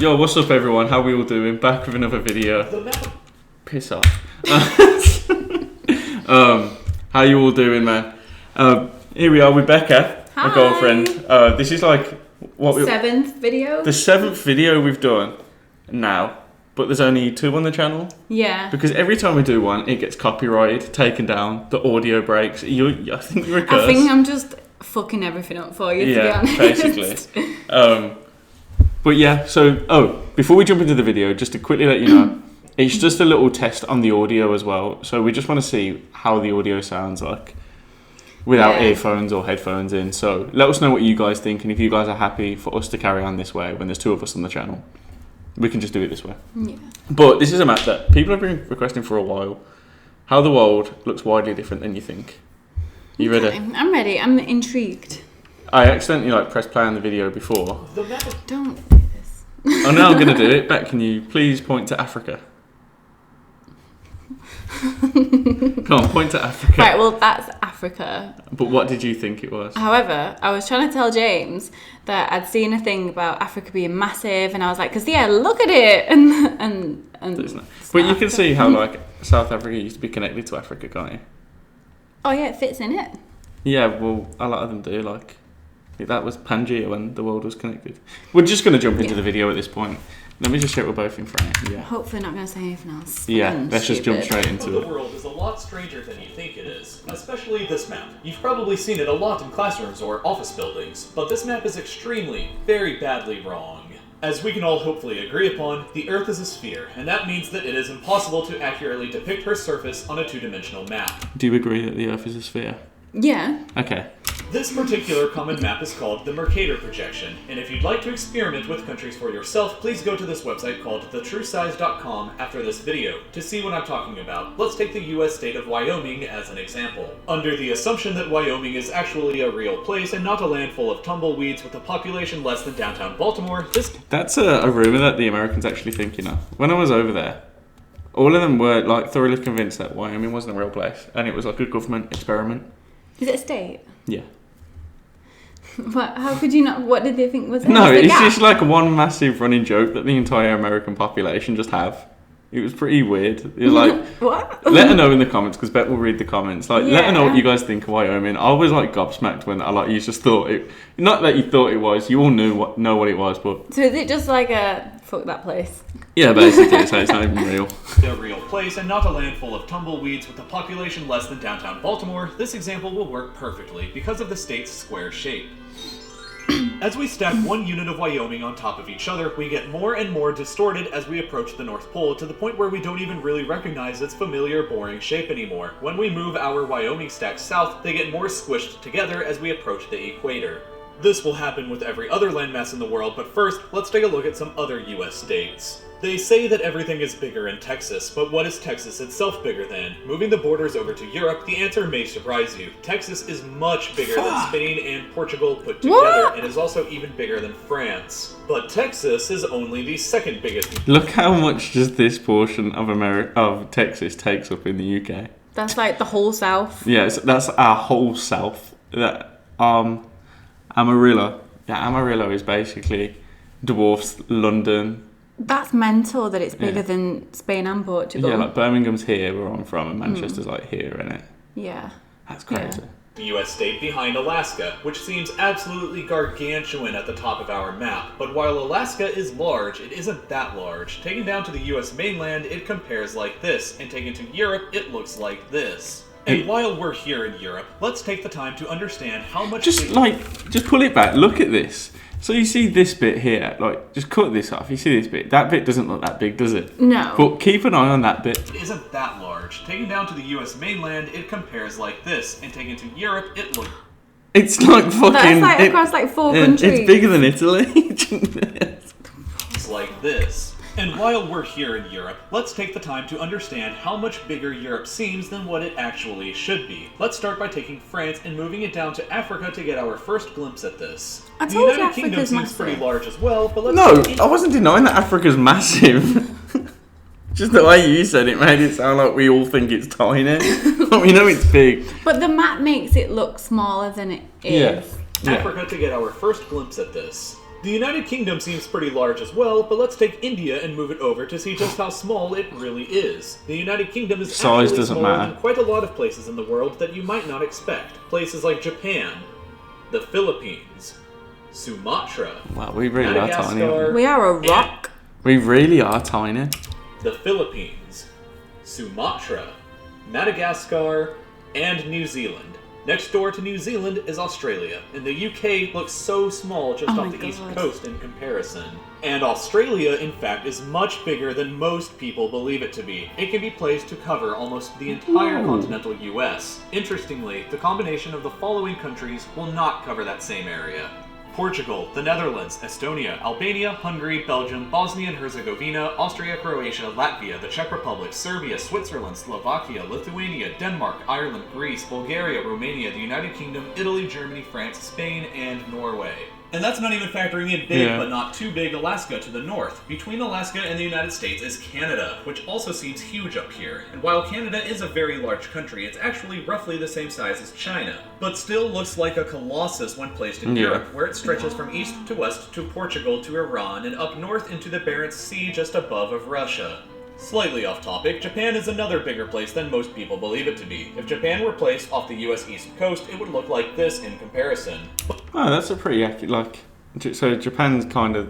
Yo, what's up everyone? How we all doing? Back with another video. Piss off. How you all doing, man? Here we are with Becca, my girlfriend. This is like seventh video? The 7th video we've done now, but there's only 2 on the channel. Yeah. Because every time we do one, it gets copyrighted, taken down, the audio breaks. I think you're a curse. I think I'm just fucking everything up for you, to be honest. Basically. But yeah, so, before we jump into the video, just to quickly let you know, it's just a little test on the audio as well. So we just want to see how the audio sounds like without earphones or headphones in. So let us know what you guys think, and if you guys are happy for us to carry on this way when there's 2 of us on the channel, we can just do it this way. Yeah. But this is a map that people have been requesting for a while. How the world looks widely different than you think. You ready? I'm ready. I'm intrigued. I accidentally pressed play on the video before. Don't do this. Oh, now I'm going to do it. Beck, can you please point to Africa? Come on, point to Africa. Right, well, that's Africa. But what did you think it was? However, I was trying to tell James that I'd seen a thing about Africa being massive, and I was like, because look at it, and but you can see how South Africa used to be connected to Africa, can't you? Oh yeah, it fits in it. Yeah, well, a lot of them do. That was Pangea when the world was connected. We're just going to jump into the video at this point. Let me just check we're both in frame. Yeah. Hopefully not going to say anything else. Yeah, let's just jump straight into it. The world is a lot stranger than you think it is, especially this map. You've probably seen it a lot in classrooms or office buildings, but this map is extremely, very badly wrong. As we can all hopefully agree upon, the Earth is a sphere, and that means that it is impossible to accurately depict her surface on a 2-dimensional map. Do you agree that the Earth is a sphere? Yeah. Okay. This particular common map is called the Mercator Projection, and if you'd like to experiment with countries for yourself, please go to this website called thetruesize.com after this video to see what I'm talking about. Let's take the US state of Wyoming as an example. Under the assumption that Wyoming is actually a real place and not a land full of tumbleweeds with a population less than downtown Baltimore, That's a rumor that the Americans actually think, When I was over there, all of them were thoroughly convinced that Wyoming wasn't a real place, and it was a government experiment. Is it a state? Yeah. What? How could you not? What did they think was it? No, it's just one massive running joke that the entire American population just have. It was pretty weird. It was what? Let her know in the comments, because Bet will read the comments. Let her know what you guys think of Wyoming. I was gobsmacked when you just thought it. Not that you thought it was. You all know what it was, but. So is it just a fuck that place? Yeah, basically. So it's not even real. A real place and not a land full of tumbleweeds with a population less than downtown Baltimore, this example will work perfectly because of the state's square shape. As we stack one unit of Wyoming on top of each other, we get more and more distorted as we approach the North Pole to the point where we don't even really recognize its familiar, boring shape anymore. When we move our Wyoming stacks south, they get more squished together as we approach the equator. This will happen with every other landmass in the world, but first, let's take a look at some other US states. They say that everything is bigger in Texas, but what is Texas itself bigger than? Moving the borders over to Europe, the answer may surprise you. Texas is much bigger than Spain and Portugal put together, and is also even bigger than France. But Texas is only the 2nd biggest. Look how much just this portion of Texas takes up in the UK. That's the whole south. Yeah, that's our whole south. That Amarillo. Yeah, Amarillo is basically dwarfs London. That's mental that it's bigger than Spain and Portugal. Yeah, Birmingham's here, where I'm from, and Manchester's here, innit? Yeah. That's crazy. Yeah. The US state behind Alaska, which seems absolutely gargantuan at the top of our map. But while Alaska is large, it isn't that large. Taken down to the US mainland, it compares like this, and taken to Europe, it looks like this. And while we're here in Europe, let's take the time to understand how much... Just pull it back, look at this. So you see this bit here, just cut this off. You see this bit? That bit doesn't look that big, does it? No. But keep an eye on that bit. It isn't that large. Taken down to the US mainland, it compares like this, and taken to Europe, it looks... It's fucking... That's across 4 countries. It's bigger than Italy. It's like this. And while we're here in Europe, let's take the time to understand how much bigger Europe seems than what it actually should be. Let's start by taking France and moving it down to Africa to get our first glimpse at this. The United Kingdom seems pretty large as well, but let's... No, I wasn't denying that Africa's massive. Just the way you said it made it sound like we all think it's tiny. We know it's big. But the map makes it look smaller than it is. Africa to get our first glimpse at this. The United Kingdom seems pretty large as well, but let's take India and move it over to see just how small it really is. The United Kingdom is Size actually doesn't smaller matter. than quite a lot of places in the world that you might not expect. Places like Japan, the Philippines, Sumatra, Wow, we really are tiny. Madagascar, We are a rock. We really are tiny. the Philippines, Sumatra, Madagascar, and New Zealand. Next door to New Zealand is Australia, and the UK looks so small just Oh off my the east God. coast in comparison. And Australia, in fact, is much bigger than most people believe it to be. It can be placed to cover almost the entire Ooh. continental US. Interestingly, the combination of the following countries will not cover that same area. Portugal, the Netherlands, Estonia, Albania, Hungary, Belgium, Bosnia and Herzegovina, Austria, Croatia, Latvia, the Czech Republic, Serbia, Switzerland, Slovakia, Lithuania, Denmark, Ireland, Greece, Bulgaria, Romania, the United Kingdom, Italy, Germany, France, Spain, and Norway. And that's not even factoring in big Yeah. but not too big Alaska to the north. Between Alaska and the United States is Canada, which also seems huge up here. And while Canada is a very large country, it's actually roughly the same size as China, but still looks like a colossus when placed in Yeah. Europe, where it stretches from east to west to Portugal to Iran and up north into the Barents Sea just above of Russia. Slightly off topic, Japan is another bigger place than most people believe it to be. If Japan were placed off the US East Coast, it would look like this in comparison. Oh, that's a pretty accurate. So Japan's kind of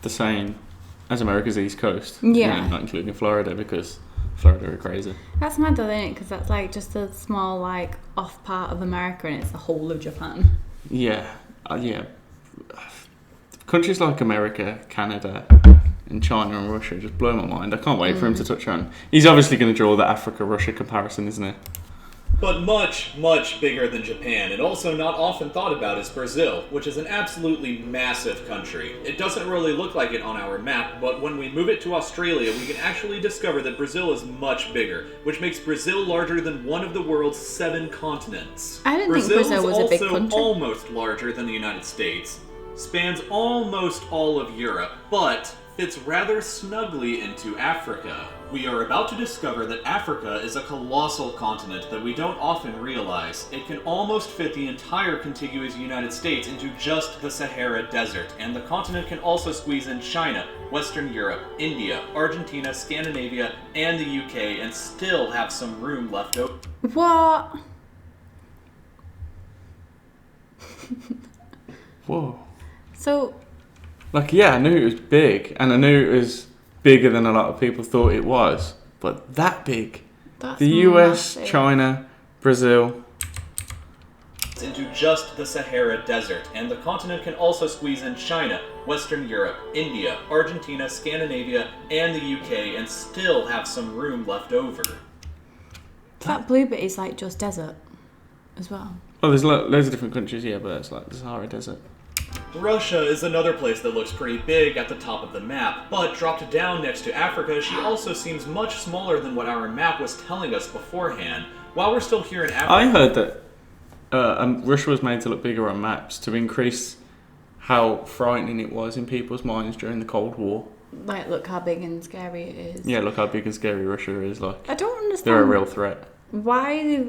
the same as America's East Coast. Yeah. You know, not including Florida because Florida are crazy. That's mad though, isn't it? Because that's like just a small, like, off part of America and it's the whole of Japan. Yeah, yeah. Countries like America, Canada, and China and Russia just blow my mind. I can't wait for him to touch on. He's obviously going to draw the Africa-Russia comparison, isn't he? But much, much bigger than Japan, and also not often thought about, is Brazil, which is an absolutely massive country. It doesn't really look like it on our map, but when we move it to Australia, we can actually discover that Brazil is much bigger, which makes Brazil larger than one of the world's 7 continents. I didn't think Brazil was a big is also country. almost larger than the United States, spans almost all of Europe, but fits rather snugly into Africa. We are about to discover that Africa is a colossal continent that we don't often realize. It can almost fit the entire contiguous United States into just the Sahara Desert, and the continent can also squeeze in China, Western Europe, India, Argentina, Scandinavia, and the UK, and still have some room left over. What? Whoa. So, Yeah, I knew it was big, and I knew it was bigger than a lot of people thought it was, but that big. that's The US, massive. China, Brazil. Into just the Sahara Desert, and the continent can also squeeze in China, Western Europe, India, Argentina, Scandinavia, and the UK, and still have some room left over. That blue bit is like just desert as well. Oh, there's loads of different countries, yeah, but it's like the Sahara Desert. Russia is another place that looks pretty big at the top of the map, but dropped down next to Africa, she also seems much smaller than what our map was telling us beforehand. While we're still here in Africa... I heard that Russia was made to look bigger on maps to increase how frightening it was in people's minds during the Cold War. Like, look how big and scary it is. Yeah, look how big and scary Russia is. Like, I don't understand. they're a real threat. Why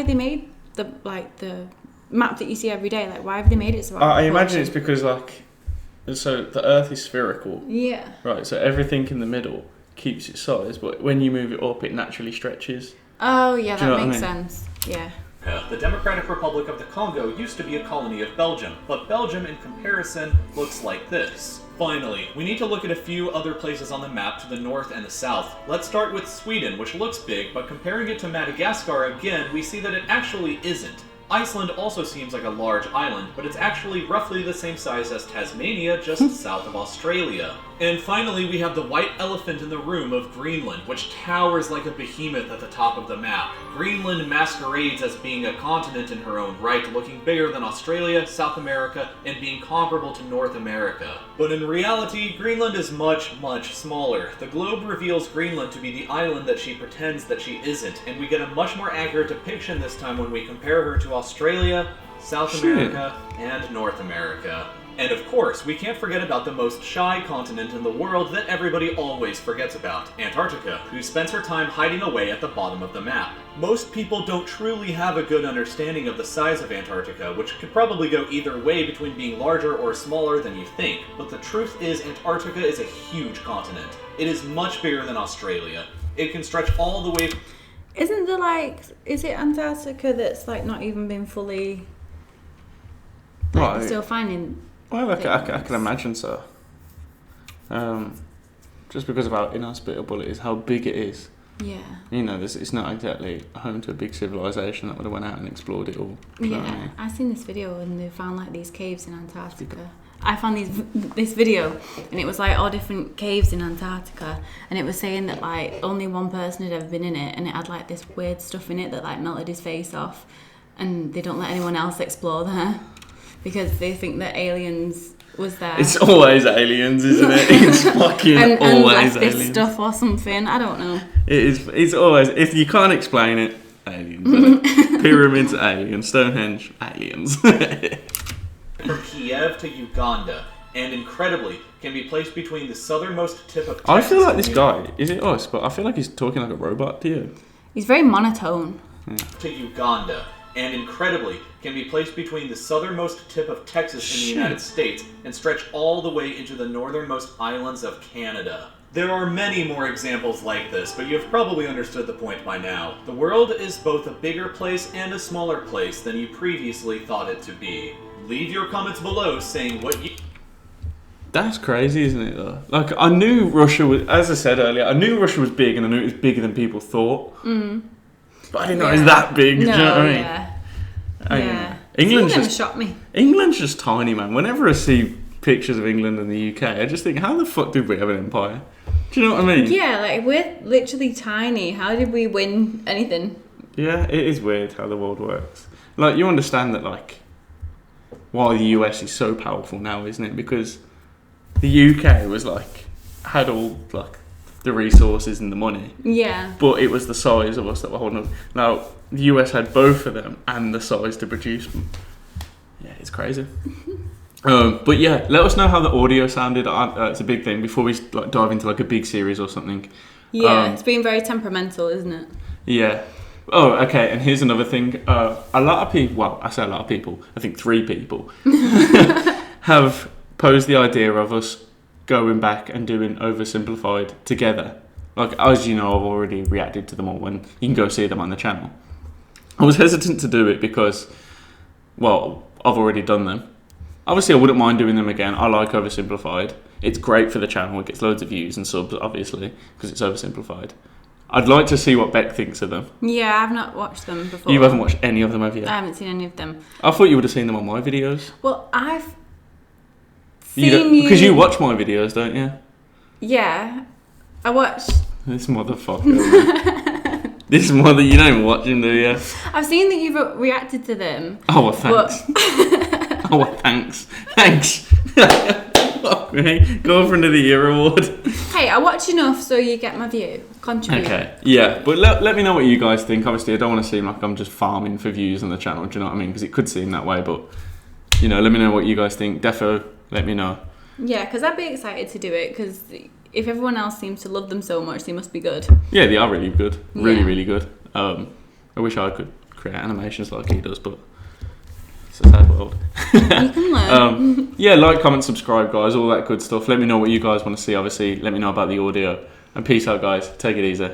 they made the map that you see every day? Like, why have they made it so? I imagine it's because so the Earth is spherical, Yeah. right? So everything in the middle keeps its size, but when you move it up, it naturally stretches. Oh yeah, Do you know that what I makes mean? sense. Yeah. The Democratic Republic of the Congo used to be a colony of Belgium, but Belgium, in comparison, looks like this. Finally, we need to look at a few other places on the map to the north and the south. Let's start with Sweden, which looks big, but comparing it to Madagascar again, we see that it actually isn't. Iceland also seems like a large island, but it's actually roughly the same size as Tasmania, just south of Australia. And finally, we have the white elephant in the room of Greenland, which towers like a behemoth at the top of the map. Greenland masquerades as being a continent in her own right, looking bigger than Australia, South America, and being comparable to North America. But in reality, Greenland is much, much smaller. The globe reveals Greenland to be the island that she pretends that she isn't, and we get a much more accurate depiction this time when we compare her to Australia, South America, and North America. And of course, we can't forget about the most shy continent in the world that everybody always forgets about, Antarctica, who spends her time hiding away at the bottom of the map. Most people don't truly have a good understanding of the size of Antarctica, which could probably go either way between being larger or smaller than you think, but the truth is Antarctica is a huge continent. It is much bigger than Australia. It can stretch all the way... Isn't there is it Antarctica that's not even been fully... Right. Still finding... Well, I can imagine so. Just because of how inhospitable it is, how big it is. Yeah. You know, it's not exactly home to a big civilization that would have went out and explored it all. Do you know what I mean? I've seen this video and they found these caves in Antarctica. I found this video and it was all different caves in Antarctica, and it was saying that only one person had ever been in it, and it had this weird stuff in it that melted his face off, and they don't let anyone else explore there because they think that aliens was there. It's always aliens, isn't it? It's fucking and always this aliens. stuff or something. I don't know. It is. It's always, if you can't explain it, aliens. Isn't it? Pyramids, aliens. Stonehenge, aliens. From Kiev to Uganda, and incredibly, can be placed between the southernmost tip of Texas. I feel like this guy, is it us? But I feel like he's talking like a robot to you. He's very monotone. To Uganda, and incredibly, can be placed between the southernmost tip of Texas in the United States and stretch all the way into the northernmost islands of Canada. There are many more examples like this, but you've probably understood the point by now. The world is both a bigger place and a smaller place than you previously thought it to be. Leave your comments below saying what you... That's crazy, isn't it, though? I knew Russia was, as I said earlier, I knew Russia was big, and I knew it was bigger than people thought. Mm. But I didn't know it was that big. No, do you know what I mean? Yeah. England's Some of them just shocked me. England's just tiny, man. Whenever I see pictures of England and the UK, I just think, how the fuck did we have an empire? Do you know what I mean? Yeah, we're literally tiny. How did we win anything? Yeah, it is weird how the world works. You understand that, why the US is so powerful now, isn't it? Because the UK was had all the resources and the money. Yeah. But it was the size of us that were holding up. Now, the US had both of them and the size to produce them. Yeah, it's crazy. But yeah, let us know how the audio sounded. It's a big thing before we dive into a big series or something. Yeah, it's been very temperamental, isn't it? Yeah. Oh, okay. And here's another thing. A lot of people, well, I say a lot of people, I think 3 people, have posed the idea of us going back and doing Oversimplified together. As you know, I've already reacted to them all, and you can go see them on the channel. I was hesitant to do it because, well, I've already done them. Obviously, I wouldn't mind doing them again. I like Oversimplified. It's great for the channel. It gets loads of views and subs, obviously, because it's Oversimplified. I'd like to see what Beck thinks of them. Yeah, I've not watched them before. You haven't watched any of them, have you? I haven't seen any of them. I thought you would have seen them on my videos. Well, I've seen you... Because you watch my videos, don't you? Yeah. I watched... This motherfucker. This mother, you don't even watch him, do you? I've seen that you've reacted to them. Oh, well, thanks. Oh, well, thanks. Thanks. Fuck me. Girlfriend of the Year award. Hey, I watch enough so you get my view. Contribute. Okay, yeah, but let me know what you guys think. Obviously, I don't want to seem like I'm just farming for views on the channel, do you know what I mean? Because it could seem that way, but, let me know what you guys think. Defo, let me know. Yeah, because I'd be excited to do it, because if everyone else seems to love them so much, they must be good. Yeah, they are really good. Really, Yeah. really good. I wish I could create animations like he does, but it's a sad world. You can learn. Yeah, like, comment, subscribe, guys, all that good stuff. Let me know what you guys want to see, obviously. Let me know about the audio. And peace out, guys. Take it easy.